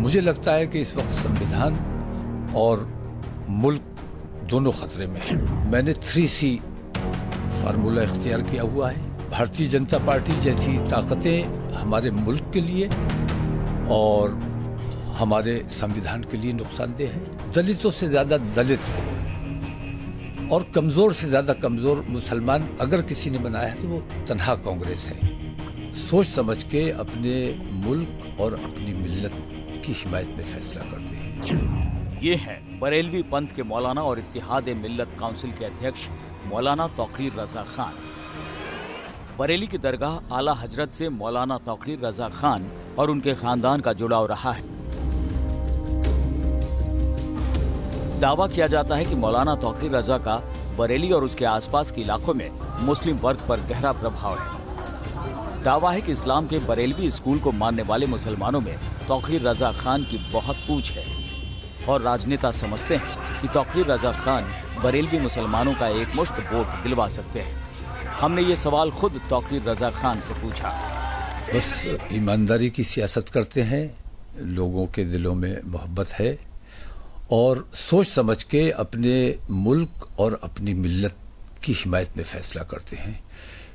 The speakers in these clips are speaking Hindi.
मुझे लगता है कि इस वक्त संविधान और मुल्क दोनों खतरे में है। मैंने 3C फार्मूला इख्तियार किया हुआ है। भारतीय जनता पार्टी जैसी ताकतें हमारे मुल्क के लिए और हमारे संविधान के लिए नुकसानदेह है। दलितों से ज्यादा दलित और कमजोर से ज्यादा कमजोर मुसलमान अगर किसी ने बनाया है तो वो तन्हा कांग्रेस है। सोच समझ के अपने मुल्क और अपनी मिल्लत की हिमायत में फैसला करते हैं। ये है बरेलवी पंथ के मौलाना और इत्तेहाद मिल्लत काउंसिल के अध्यक्ष मौलाना तौक़ीर रजा खान। बरेली की दरगाह आला हजरत से मौलाना तौक़ीर रजा खान और उनके खानदान का जुड़ाव रहा है। दावा किया जाता है कि मौलाना तौक़ीर रजा का बरेली और उसके आसपास के इलाकों में मुस्लिम वर्ग पर गहरा प्रभाव है। दावा है कि इस्लाम के बरेलवी स्कूल को मानने वाले मुसलमानों में तौक़ीर रजा खान की बहुत पूछ है और राजनेता समझते हैं कि तौक़ीर रजा खान बरेलवी मुसलमानों का एक मुश्त वोट दिलवा सकते हैं। हमने ये सवाल खुद तौक़ीर रजा खान से पूछा। बस ईमानदारी की सियासत करते हैं, लोगों के दिलों में मोहब्बत है और सोच समझ के अपने मुल्क और अपनी मिल्लत की हिमायत में फैसला करते हैं।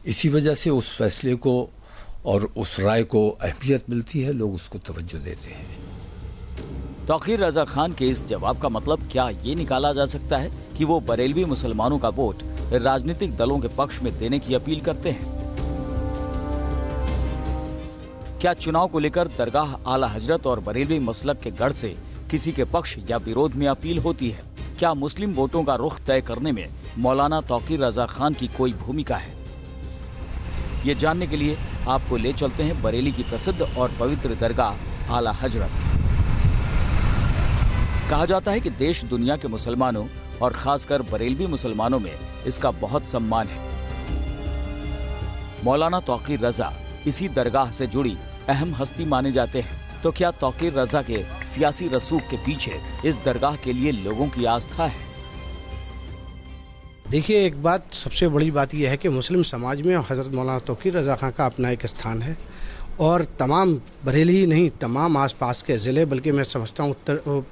इसी वजह से उस फैसले को और उस राय को अहमियत मिलती है, लोग उसको तवज्जो देते हैं। तौक़ीर रजा खान के इस जवाब का मतलब क्या ये निकाला जा सकता है कि वो बरेलवी मुसलमानों का वोट राजनीतिक दलों के पक्ष में देने की अपील करते हैं? क्या चुनाव को लेकर दरगाह आला हजरत और बरेलवी मसलक के गढ़ से किसी के पक्ष या विरोध में अपील होती है? क्या मुस्लिम वोटों का रुख तय करने में मौलाना तौक़ीर रजा खान की कोई भूमिका है? ये जानने के लिए आपको ले चलते हैं बरेली की प्रसिद्ध और पवित्र दरगाह आला हजरत। कहा जाता है कि देश दुनिया के मुसलमानों और खासकर बरेलवी मुसलमानों में इसका बहुत सम्मान है। मौलाना तौक़ीर रजा इसी दरगाह से जुड़ी अहम हस्ती माने जाते हैं। तो क्या तौक़ीर रजा के सियासी रसूख के पीछे इस दरगाह के लिए लोगों की आस्था है? देखिए, एक बात सबसे बड़ी बात यह है कि मुस्लिम समाज में हज़रत मौलाना तौक़ीर रजा खान का अपना एक स्थान है और तमाम बरेली ही नहीं, तमाम आसपास के ज़िले, बल्कि मैं समझता हूँ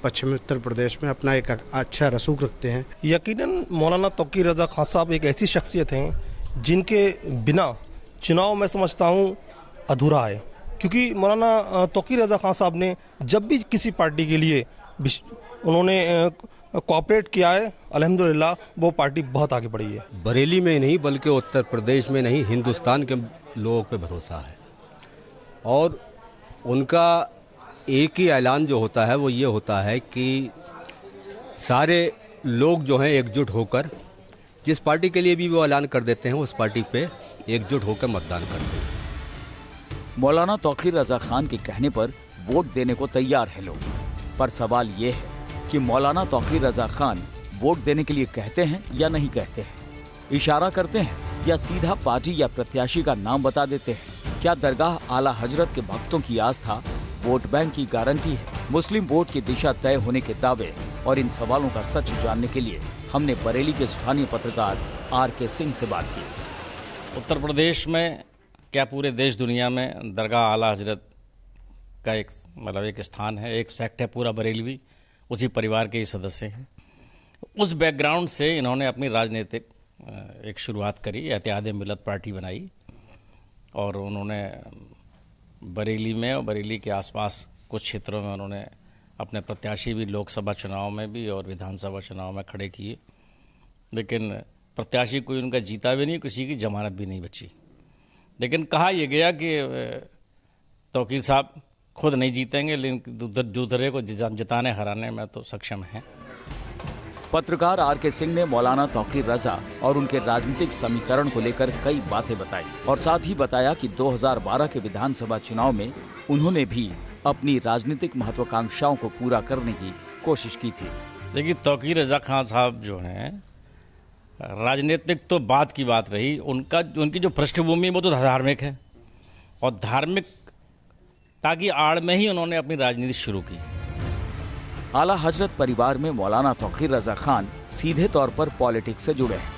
पश्चिमी उत्तर प्रदेश में अपना एक अच्छा रसूख रखते हैं। यकीनन मौलाना तौक़ीर रजा खान साहब एक ऐसी शख्सियत हैं जिनके बिना चुनाव मैं समझता हूँ अधूरा है, क्योंकि मौलाना तौक़ीर रजा खान साहब ने जब भी किसी पार्टी के लिए उन्होंने कोऑपरेट किया है, अल्हम्दुलिल्लाह वो पार्टी बहुत आगे बढ़ी है। बरेली में नहीं बल्कि उत्तर प्रदेश में नहीं, हिंदुस्तान के लोगों पे भरोसा है और उनका एक ही ऐलान जो होता है वो ये होता है कि सारे लोग जो हैं एकजुट होकर जिस पार्टी के लिए भी वो ऐलान कर देते हैं उस पार्टी पे एकजुट होकर मतदान करते हैं। मौलाना तौक़ीर रजा खान के कहने पर वोट देने को तैयार है लोग, पर सवाल ये है कि मौलाना तौक़ीर रजा खान वोट देने के लिए कहते हैं या नहीं कहते हैं, इशारा करते हैं या सीधा पार्टी या प्रत्याशी का नाम बता देते हैं। क्या दरगाह आला हजरत के भक्तों की आस्था वोट बैंक की गारंटी है? मुस्लिम वोट की दिशा तय होने के दावे और इन सवालों का सच जानने के लिए हमने बरेली के स्थानीय पत्रकार RK सिंह से बात की। उत्तर प्रदेश में क्या पूरे देश दुनिया में दरगाह आला हजरत का एक स्थान है, एक सेक्ट है पूरा बरेलवी, उसी परिवार के ही सदस्य हैं। उस बैकग्राउंड से इन्होंने अपनी राजनीतिक एक शुरुआत करी, इत्तेहाद मिल्लत पार्टी बनाई और उन्होंने बरेली में और बरेली के आसपास कुछ क्षेत्रों में उन्होंने अपने प्रत्याशी भी लोकसभा चुनाव में भी और विधानसभा चुनाव में खड़े किए, लेकिन प्रत्याशी कोई उनका जीता भी नहीं, किसी की जमानत भी नहीं बची। लेकिन कहा यह गया कि तौक़ीर साहब खुद नहीं जीतेंगे, लेकिन दूसरे को जिताने हराने में तो सक्षम हैं। पत्रकार RK सिंह ने मौलाना तौक़ीर रजा और उनके राजनीतिक समीकरण को लेकर कई बातें बताई और साथ ही बताया कि 2012 के विधानसभा चुनाव में उन्होंने भी अपनी राजनीतिक महत्वाकांक्षाओं को पूरा करने की कोशिश की थी। देखिए, तौक़ीर रजा खान साहब जो हैं, राजनीतिक तो बात की बात रही, उनकी जो पृष्ठभूमि वो तो धार्मिक है और धार्मिकता की आड़ में ही उन्होंने अपनी राजनीति शुरू की। आला हजरत परिवार में मौलाना तौक़ीर रजा खान सीधे तौर पर पॉलिटिक्स से जुड़े हैं।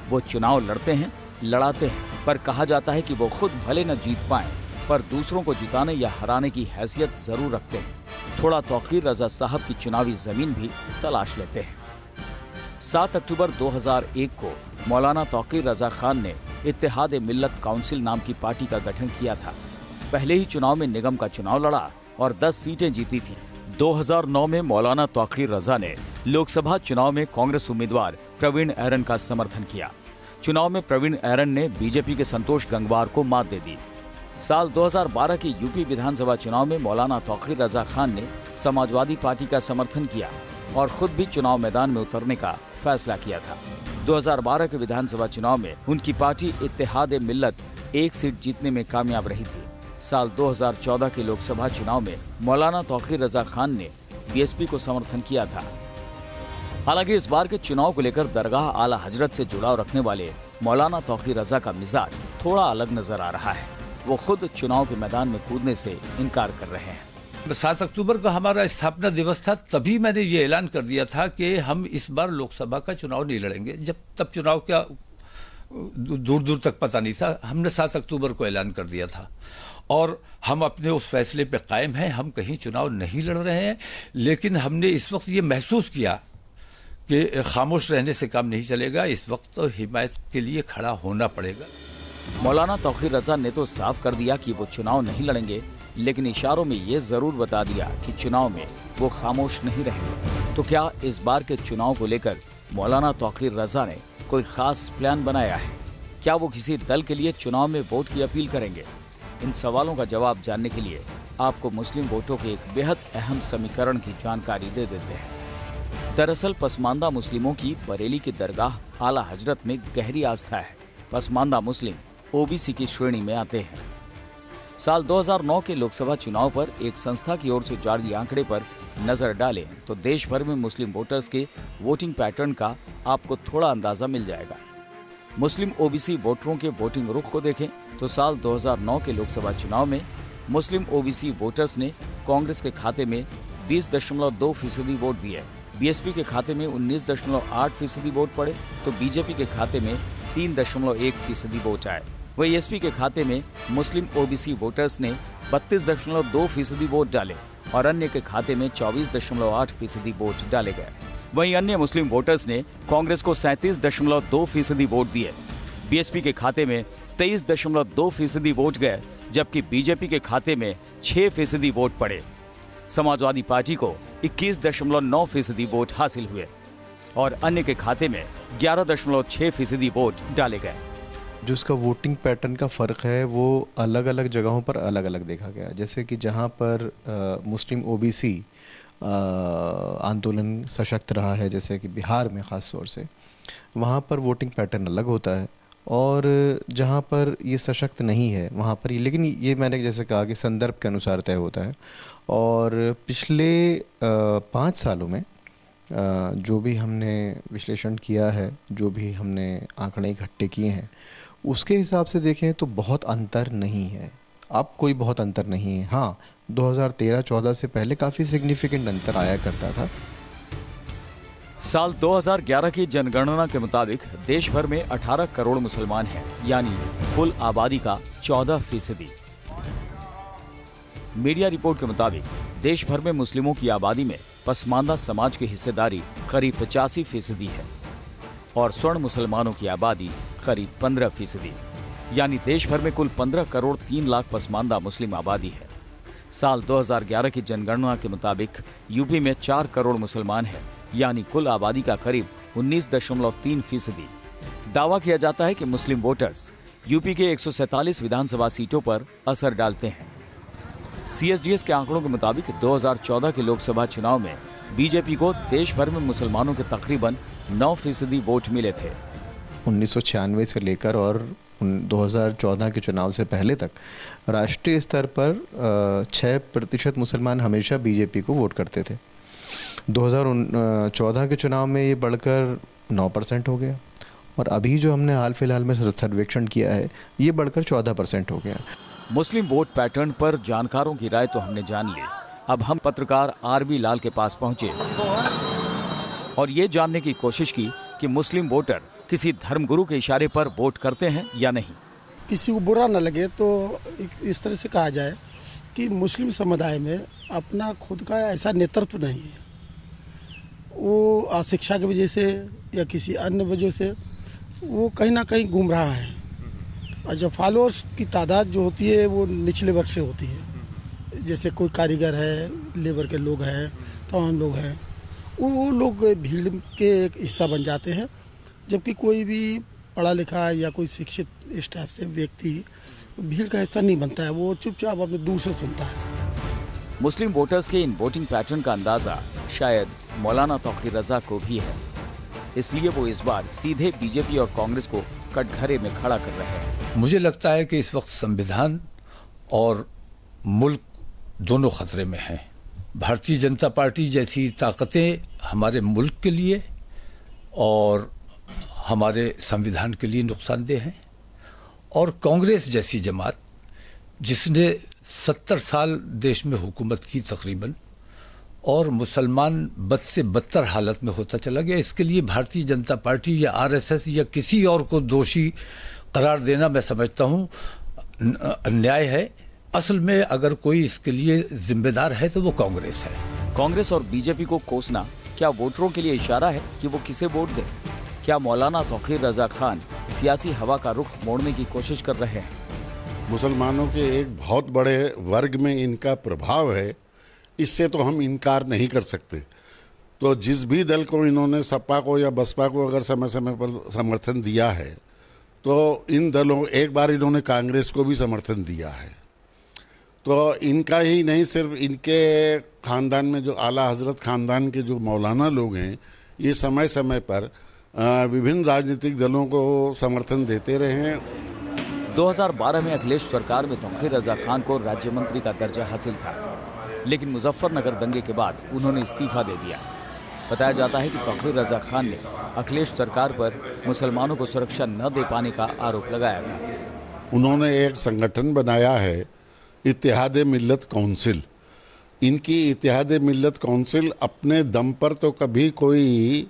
वो चुनाव लड़ते हैं, लड़ाते हैं, पर कहा जाता है कि वो खुद भले न जीत पाएं, पर दूसरों को जिताने या हराने की हैसियत जरूर रखते हैं। थोड़ा तौकीर रजा साहब की चुनावी जमीन भी तलाश लेते हैं। 7 अक्टूबर 2001 को मौलाना तौकीर रजा खान ने इत्तेहाद मिल्लत काउंसिल नाम की पार्टी का गठन किया था। पहले ही चुनाव में निगम का चुनाव लड़ा और 10 सीटें जीती थी। 2009 में मौलाना तौकीर रजा ने लोकसभा चुनाव में कांग्रेस उम्मीदवार प्रवीण ऐरन का समर्थन किया। चुनाव में प्रवीण ऐरन ने बीजेपी के संतोष गंगवार को मात दे दी। साल 2012 के यूपी विधानसभा चुनाव में मौलाना तौकीर रजा खान ने समाजवादी पार्टी का समर्थन किया और खुद भी चुनाव मैदान में उतरने का फैसला किया था। 2012 के विधानसभा चुनाव में उनकी पार्टी इत्तेहाद मिल्लत 1 सीट जीतने में कामयाब रही थी। साल 2014 के लोकसभा चुनाव में मौलाना तौकीर रजा खान ने बीएसपी को समर्थन किया था। हालांकि इस बार के चुनाव को लेकर दरगाह आला हजरत से जुड़ाव रखने वाले मौलाना तौकीर रजा का मिजाज थोड़ा अलग नजर आ रहा है। वो खुद चुनाव के मैदान में कूदने से इनकार कर रहे हैं। 7 अक्टूबर का हमारा स्थापना दिवस था, तभी मैंने ये ऐलान कर दिया था कि हम इस बार लोकसभा का चुनाव नहीं लड़ेंगे। जब तब चुनाव क्या दूर दूर तक पता नहीं था। हमने 7 अक्टूबर को ऐलान कर दिया था और हम अपने उस फैसले पे कायम हैं। हम कहीं चुनाव नहीं लड़ रहे हैं, लेकिन हमने इस वक्त ये महसूस किया कि खामोश रहने से काम नहीं चलेगा। इस वक्त हिमायत के लिए खड़ा होना पड़ेगा। मौलाना तौकीर रजा ने तो साफ कर दिया कि वो चुनाव नहीं लड़ेंगे, लेकिन इशारों में ये जरूर बता दिया कि चुनाव में वो खामोश नहीं रहेंगे। तो क्या इस बार के चुनाव को लेकर मौलाना तौकीर रजा ने कोई खास प्लान बनाया है? क्या वो किसी दल के लिए चुनाव में वोट की अपील करेंगे? इन सवालों का जवाब जानने के लिए आपको मुस्लिम वोटों के एक बेहद अहम समीकरण की जानकारी दे देते हैं। दरअसल पसमानदा मुस्लिमों की बरेली की दरगाह आला हजरत में गहरी आस्था है। पसमानदा मुस्लिम ओबीसी की श्रेणी में आते हैं। साल 2009 के लोकसभा चुनाव पर एक संस्था की ओर से जारी आंकड़े पर नजर डालें तो देश भर में मुस्लिम वोटर्स के वोटिंग पैटर्न का आपको थोड़ा अंदाजा मिल जाएगा। मुस्लिम ओबीसी वोटरों के वोटिंग रुख को देखें तो साल 2009 के लोकसभा चुनाव में मुस्लिम ओबीसी वोटर्स ने कांग्रेस के खाते में 20.2% वोट दिए। बीएसपी के खाते में 19.8% वोट पड़े तो बीजेपी के खाते में 3.1% वोट आए। वही एसपी के खाते में मुस्लिम ओबीसी वोटर्स ने 32.2% वोट डाले और अन्य के खाते में 24.8% वोट डाले गए। वहीं अन्य मुस्लिम वोटर्स ने कांग्रेस को 37.2% वोट दिए। बीएसपी के खाते में 23.2% वोट गए, जबकि बीजेपी के खाते में 6% वोट पड़े। समाजवादी पार्टी को 21.9% वोट हासिल हुए और अन्य के खाते में 11.6% वोट डाले गए। जो उसका वोटिंग पैटर्न का फ़र्क है वो अलग अलग जगहों पर अलग अलग देखा गया। जैसे कि जहाँ पर मुस्लिम ओबीसी आंदोलन सशक्त रहा है, जैसे कि बिहार में ख़ास तौर से, वहाँ पर वोटिंग पैटर्न अलग होता है और जहाँ पर ये सशक्त नहीं है वहाँ पर लेकिन ये मैंने जैसे कहा कि संदर्भ के अनुसार तय होता है। और पिछले 5 सालों में जो भी हमने विश्लेषण किया है, जो भी हमने आंकड़े इकट्ठे किए हैं, उसके हिसाब से देखें तो बहुत अंतर नहीं है। अब कोई बहुत अंतर नहीं है। हाँ, 2013-14 से पहले काफ़ी सिग्निफिकेंट अंतर आया करता था। साल 2011 की जनगणना के मुताबिक देश भर में 18 करोड़ मुसलमान हैं, यानी कुल आबादी का 14%। मीडिया रिपोर्ट के मुताबिक देश भर में मुस्लिमों की आबादी में पसमानदा समाज की हिस्सेदारी करीब 85% है और स्वर्ण मुसलमानों की आबादी करीब 15%, यानी देश भर में कुल 15 करोड़ 3 लाख पसमानदा मुस्लिम आबादी है। साल 2011 की जनगणना के मुताबिक यूपी में 4 करोड़ मुसलमान हैं, यानी कुल आबादी का करीब 19.3%। दावा किया जाता है कि मुस्लिम वोटर्स यूपी के 147 विधानसभा सीटों पर असर डालते हैं। सीएसडीएस के आंकड़ों के मुताबिक 2014 के लोकसभा चुनाव में बीजेपी को देश भर में मुसलमानों के तकरीबन 9% वोट मिले थे। 1996 से लेकर और 2014 के चुनाव से पहले तक राष्ट्रीय स्तर पर 6% मुसलमान हमेशा बीजेपी को वोट करते थे। 2014 के चुनाव में ये बढ़कर 9% हो गया और अभी जो हमने हाल फिलहाल में सर्वेक्षण किया है ये बढ़कर 14% हो गया। मुस्लिम वोट पैटर्न पर जानकारों की राय तो हमने जान ली। अब हम पत्रकार आरबी लाल के पास पहुंचे और ये जानने की कोशिश की कि मुस्लिम वोटर किसी धर्मगुरु के इशारे पर वोट करते हैं या नहीं। किसी को बुरा न लगे तो इस तरह से कहा जाए कि मुस्लिम समुदाय में अपना खुद का ऐसा नेतृत्व नहीं है। वो अशिक्षा की वजह से या किसी अन्य वजह से वो कहीं ना कहीं गुम रहा है। और जो फॉलोअर्स की तादाद जो होती है वो निचले वर्ग से होती है। जैसे कोई कारीगर है, लेबर के लोग हैं, तमाम लोग हैं, वो लोग भीड़ के एक हिस्सा बन जाते हैं। जबकि कोई भी पढ़ा लिखा या कोई शिक्षित इस टाइप से व्यक्ति भीड़ का हिस्सा नहीं बनता है, वो चुपचाप अपने दूर से सुनता है। मुस्लिम वोटर्स के इन वोटिंग पैटर्न का अंदाजा शायद मौलाना तौकीर रजा को भी है, इसलिए वो इस बार सीधे बीजेपी और कांग्रेस को कटघरे में खड़ा कर रहे हैं। मुझे लगता है कि इस वक्त संविधान और मुल्क दोनों खतरे में हैं। भारतीय जनता पार्टी जैसी ताकतें हमारे मुल्क के लिए और हमारे संविधान के लिए नुकसानदेह हैं, और कांग्रेस जैसी जमात जिसने 70 साल देश में हुकूमत की तकरीबन, और मुसलमान बद से बदतर हालत में होता चला गया। इसके लिए भारतीय जनता पार्टी या आरएसएस या किसी और को दोषी करार देना मैं समझता हूँ अन्याय है। असल में अगर कोई इसके लिए जिम्मेदार है तो वो कांग्रेस है। कांग्रेस और बीजेपी को कोसना क्या वोटरों के लिए इशारा है कि वो किसे वोट दें? क्या मौलाना तौकीर रजा खान सियासी हवा का रुख मोड़ने की कोशिश कर रहे हैं? मुसलमानों के एक बहुत बड़े वर्ग में इनका प्रभाव है, इससे तो हम इनकार नहीं कर सकते। तो जिस भी दल को इन्होंने सपा को या बसपा को अगर समय समय पर समर्थन दिया है, तो इन दलों एक बार इन्होंने कांग्रेस को भी समर्थन दिया है। तो इनका ही नहीं, सिर्फ इनके ख़ानदान में जो आला हजरत ख़ानदान के जो मौलाना लोग हैं, ये समय समय पर विभिन्न राजनीतिक दलों को समर्थन देते रहे हैं। 2012 में अखिलेश सरकार में तौकीर रजा खान को राज्य मंत्री का दर्जा हासिल था, लेकिन मुजफ्फरनगर दंगे के बाद उन्होंने इस्तीफा दे दिया। बताया जाता है कि तौकीर रजा खान ने अखिलेश सरकार पर मुसलमानों को सुरक्षा न दे पाने का आरोप लगाया था। उन्होंने एक संगठन बनाया है, इत्तेहाद मिल्लत काउंसिल। इनकी इत्तेहाद मिल्लत काउंसिल अपने दम पर तो कभी कोई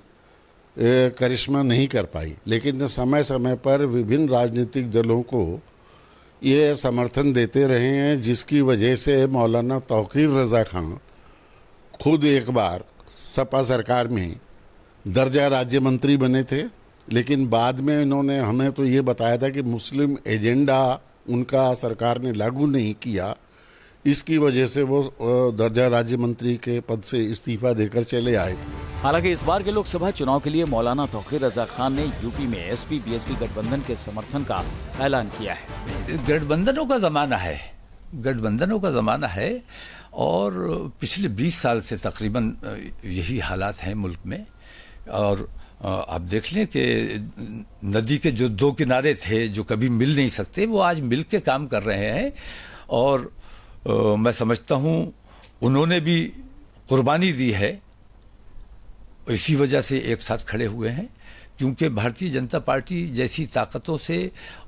करिश्मा नहीं कर पाई, लेकिन समय समय पर विभिन्न राजनीतिक दलों को ये समर्थन देते रहे हैं, जिसकी वजह से मौलाना तौकीर रजा खान खुद एक बार सपा सरकार में दर्जा राज्य मंत्री बने थे। लेकिन बाद में इन्होंने हमें तो ये बताया था कि मुस्लिम एजेंडा उनका सरकार ने लागू नहीं किया, इसकी वजह से वो दर्जा राज्य मंत्री के पद से इस्तीफा देकर चले आए थे। हालांकि इस बार के लोकसभा चुनाव के लिए मौलाना तौकीर रजा खान ने यूपी में एसपी बीएसपी गठबंधन के समर्थन का ऐलान किया है। गठबंधनों का जमाना है, गठबंधनों का जमाना है, और पिछले 20 साल से तकरीबन यही हालात हैं मुल्क में। और आप देख लें कि नदी के जो दो किनारे थे जो कभी मिल नहीं सकते, वो आज मिल के काम कर रहे हैं। और मैं समझता हूँ उन्होंने भी कुर्बानी दी है, इसी वजह से एक साथ खड़े हुए हैं। क्योंकि भारतीय जनता पार्टी जैसी ताकतों से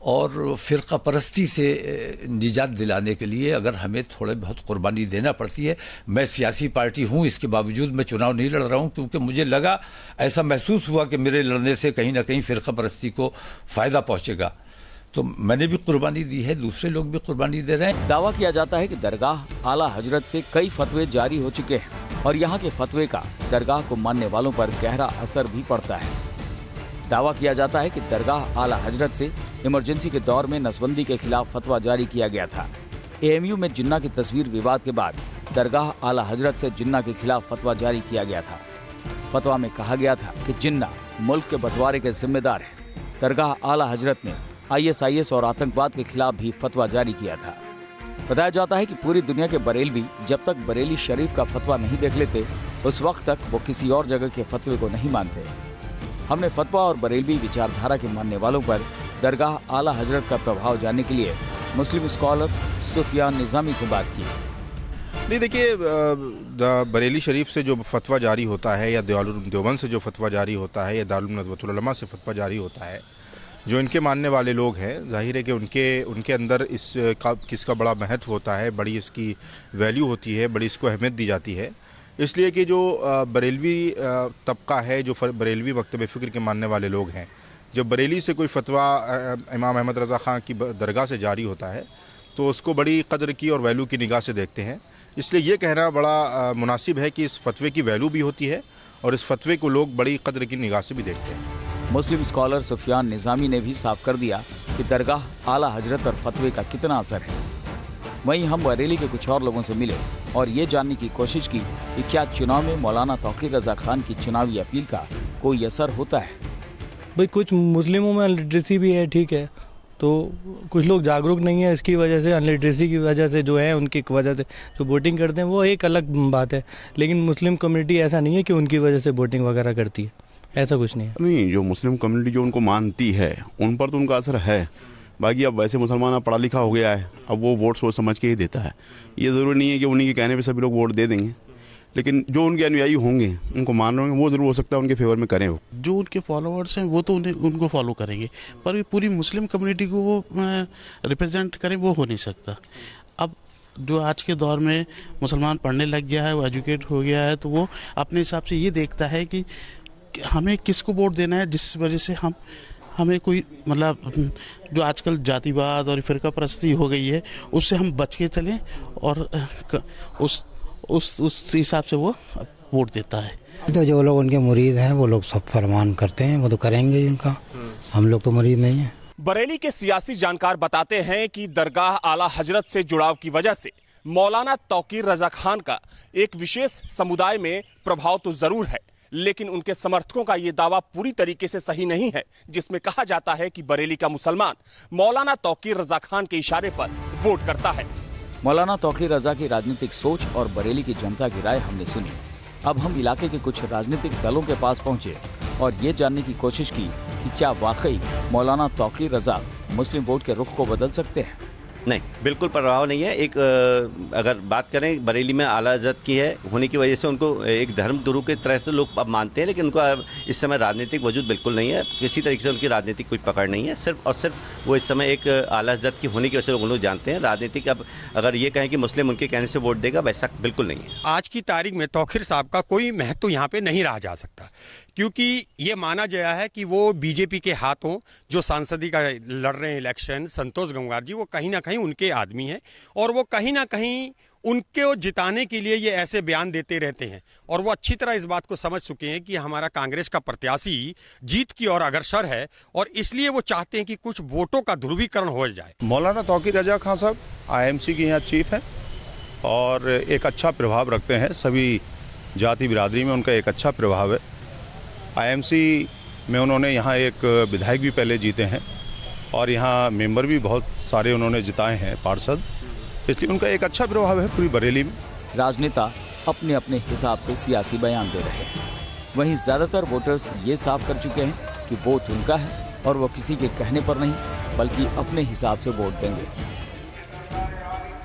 और फिरका परस्ती से निजात दिलाने के लिए अगर हमें थोड़े बहुत कुर्बानी देना पड़ती है। मैं सियासी पार्टी हूँ, इसके बावजूद मैं चुनाव नहीं लड़ रहा हूँ, क्योंकि मुझे लगा, ऐसा महसूस हुआ कि मेरे लड़ने से कहीं ना कहीं फिरका परस्ती को फ़ायदा पहुँचेगा। तो मैंने भी कुर्बानी दी है, दूसरे लोग भी कुर्बानी दे रहे हैं। दावा किया जाता है कि दरगाह आला हजरत से कई फतवे जारी हो चुके हैं और यहाँ के फतवे का दरगाह को मानने वालों पर गहरा असर भी पड़ता है। दावा किया जाता है कि दरगाह आला हजरत से इमरजेंसी के दौर में नसबंदी के खिलाफ फतवा जारी किया गया था। एएमयू में जिन्ना की तस्वीर विवाद के बाद दरगाह आला हजरत से जिन्ना के खिलाफ फतवा जारी किया गया था। फतवा में कहा गया था कि जिन्ना मुल्क के बंटवारे के जिम्मेदार है। दरगाह आला हजरत ने ISIS और आतंकवाद के खिलाफ भी फतवा जारी किया था। बताया जाता है कि पूरी दुनिया के बरेलवी जब तक बरेली शरीफ का फतवा नहीं देख लेते, उस वक्त तक वो किसी और जगह के फतवे को नहीं मानते। हमने फतवा और बरेलवी विचारधारा के मानने वालों पर दरगाह आला हजरत का प्रभाव जानने के लिए मुस्लिम स्कॉलर सुफियान निजामी से बात की। नहीं, देखिए, बरेली शरीफ से जो फतवा जारी होता है या देवबंद से जो फतवा जारी होता है या दारुल नज़वतुल उलमा से फतवा जारी होता है, जो इनके मानने वाले लोग हैं, जाहिर है कि उनके अंदर किसका बड़ा महत्व होता है, बड़ी इसकी वैल्यू होती है, बड़ी इसको अहमियत दी जाती है। इसलिए कि जो बरेलवी तबका है, जो बरेलवी मकतब फ़िक्र के मानने वाले लोग हैं, जब बरेली से कोई फतवा इमाम अहमद रज़ा ख़ान की दरगाह से जारी होता है तो उसको बड़ी कदर की और वैल्यू की निगाह से देखते हैं। इसलिए ये कहना बड़ा मुनासिब है कि इस फतवे की वैल्यू भी होती है और इस फतवे को लोग बड़ी कद्र की निगाह से भी देखते हैं। मुस्लिम स्कॉलर सुफियान निजामी ने भी साफ कर दिया कि दरगाह आला हजरत और फतवे का कितना असर है। वहीं हम बरेली के कुछ और लोगों से मिले और ये जानने की कोशिश की कि क्या चुनाव में मौलाना तौकीर रजा खान की चुनावी अपील का कोई असर होता है। भाई कुछ मुस्लिमों में अनलिटरेसी भी है, ठीक है, तो कुछ लोग जागरूक नहीं है, इसकी वजह से अनलिटरेसी की वजह से जो है उनकी वजह से जो वोटिंग करते हैं वो एक अलग बात है, लेकिन मुस्लिम कम्युनिटी ऐसा नहीं है कि उनकी वजह से वोटिंग वगैरह करती है, ऐसा कुछ नहीं है। नहीं, जो मुस्लिम कम्युनिटी जो उनको मानती है उन पर तो उनका असर है। बाकी अब वैसे मुसलमान अब पढ़ा लिखा हो गया है, अब वो वोट सोच समझ के ही देता है। ये ज़रूरी नहीं है कि उन्हीं के कहने पे सभी लोग वोट दे देंगे, लेकिन जो उनके अनुयायी होंगे, उनको मान रहे होंगे, वो ज़रूर हो सकता है उनके फेवर में करें। जो उनके फॉलोअर्स हैं वो तो उनको फॉलो करेंगे, पर पूरी मुस्लिम कम्युनिटी को वो रिप्रेजेंट करें वो हो नहीं सकता। अब जो आज के दौर में मुसलमान पढ़ने लग गया है, वो एजुकेट हो गया है, तो वो अपने हिसाब से ये देखता है कि हमें किसको वोट देना है, जिस वजह से हमें कोई मतलब जो आजकल जातिवाद और फिरका परस्ती हो गई है उससे हम बच के चलें और उस हिसाब से वो वोट देता है। तो जो लोग उनके मुरीद हैं वो लोग सब फरमान करते हैं, वो तो करेंगे उनका, हम लोग तो मुरीद नहीं है। बरेली के सियासी जानकार बताते हैं कि दरगाह आला हजरत से जुड़ाव की वजह से मौलाना तौकीर रजा खान का एक विशेष समुदाय में प्रभाव तो जरूर है, लेकिन उनके समर्थकों का ये दावा पूरी तरीके से सही नहीं है, जिसमें कहा जाता है कि बरेली का मुसलमान मौलाना तौकीर रजा खान के इशारे पर वोट करता है। मौलाना तौकीर रजा की राजनीतिक सोच और बरेली की जनता की राय हमने सुनी। अब हम इलाके के कुछ राजनीतिक दलों के पास पहुंचे और ये जानने की कोशिश की कि क्या वाकई मौलाना तौकीर रजा मुस्लिम वोट के रुख को बदल सकते हैं। नहीं, बिल्कुल प्रभाव नहीं है। एक अगर बात करें बरेली में आला हज़रत की है होने की वजह से उनको एक धर्म गुरु की तरह से लोग अब मानते हैं, लेकिन उनको इस समय राजनीतिक वजूद बिल्कुल नहीं है, किसी तरीके से उनकी राजनीतिक कोई पकड़ नहीं है। सिर्फ और सिर्फ वो इस समय एक आला हज़रत की होने की वजह से लोग जानते हैं। राजनीतिक अब अगर ये कहें कि मुस्लिम उनके कहने से वोट देगा, वैसा बिल्कुल नहीं है। आज की तारीख में तौकीर साहब का कोई महत्व यहाँ पे नहीं रहा जा सकता, क्योंकि ये माना गया है कि वो बीजेपी के हाथों जो सांसदी का लड़ रहे हैं इलेक्शन, संतोष गंगवार जी, वो कहीं ना कहीं उनके आदमी हैं और वो कहीं ना कहीं उनको जिताने के लिए ये ऐसे बयान देते रहते हैं और वो अच्छी तरह इस बात को समझ चुके हैं कि हमारा कांग्रेस का प्रत्याशी जीत की ओर अग्रसर है और इसलिए वो चाहते हैं कि कुछ वोटों का ध्रुवीकरण हो जाए। मौलाना तौकीर रजा खान साहब IMC के यहाँ चीफ हैं और एक अच्छा प्रभाव रखते हैं, सभी जाति बिरादरी में उनका एक अच्छा प्रभाव है। IMC में उन्होंने यहाँ एक विधायक भी पहले जीते हैं और यहाँ मेंबर भी बहुत सारे उन्होंने जिताए हैं, पार्षद, इसलिए उनका एक अच्छा प्रभाव है पूरी बरेली में। राजनेता अपने अपने हिसाब से सियासी बयान दे रहे हैं, वहीं ज्यादातर वोटर्स ये साफ कर चुके हैं कि वोट उनका है और वो किसी के कहने पर नहीं बल्कि अपने हिसाब से वोट देंगे।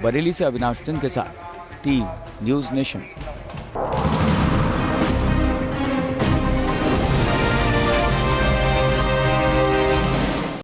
बरेली से अविनाश सिंह के साथ टीम न्यूज़ नेशन।